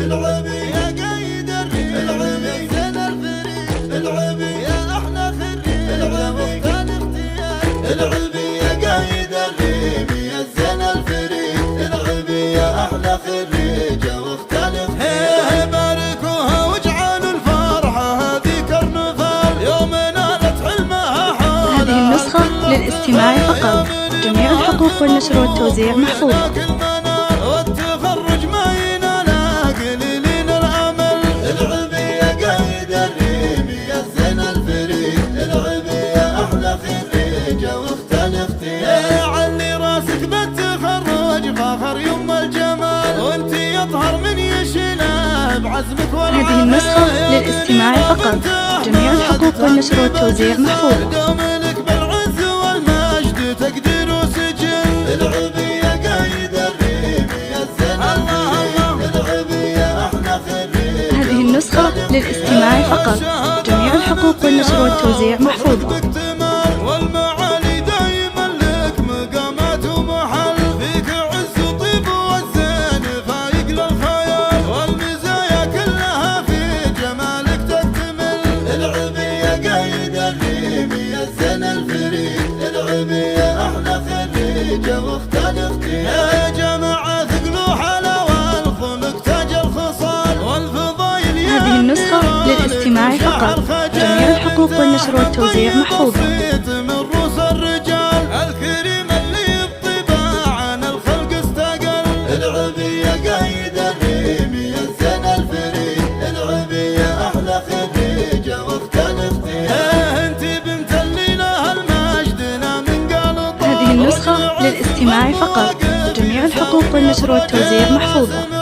العبي يا قايد الريم، العبي زين الفريق، العبي يا احلى خريج، العبي ثاني اختيار، العبي يا قايد الريم يا زين الفريق، العبي يا احلى خريج واختار اختيار. باركوها واجعلوا الفرحه هذه كرنفال يوم نالت حلمها حولها. هذه النسخة للاستماع فقط، جميع الحقوق والنشر والتوزيع محفوظة. والتخرج ما يناله قليلين الامل، العبي يا قايد الريم يا زين الفريق، العبي يا احلى خريج واختار اختيار. علي راسك بالتخرج فاخر يوم الجمال، وانت يظهر من يشيله بعزمك والعمل. هذه النسخة للاستماع فقط، جميع الحقوق والنشر والتوزيع محفوظة. تقدير وسجل، العبي يا قايد الريم يا زين الفريق، العبي يا احلى خريج. هذه النسخة للاستماع فقط، جميع الحقوق والنشر والتوزيع محفوظة. والمعالي دايما لك مقامات ومحل، فيك عز وطيب والزين فايق للخيال، والمزايا كلها في جمالك تكتمل، العبي يا قايد الريم يا زين الفريق، العبي يا احلى خريج واختار اختيار. يا جماعه ثقلوا حلاوه الخلق تاج الخصال والفضايل. هذه النسخة للاستماع فقط، جميع الحقوق والنشر والتوزيع محفوظة. من روس الرجال الكريم اللي بطباع عن الخلق استقل، العبي يا قايد الريم يا زين الفريق، العبي يا احلى خريج واختار اختيار. انت بنت اللي لها المجد من قلب. هذه النسخة للاستماع فقط، جميع الحقوق والنشر والتوزيع محفوظة.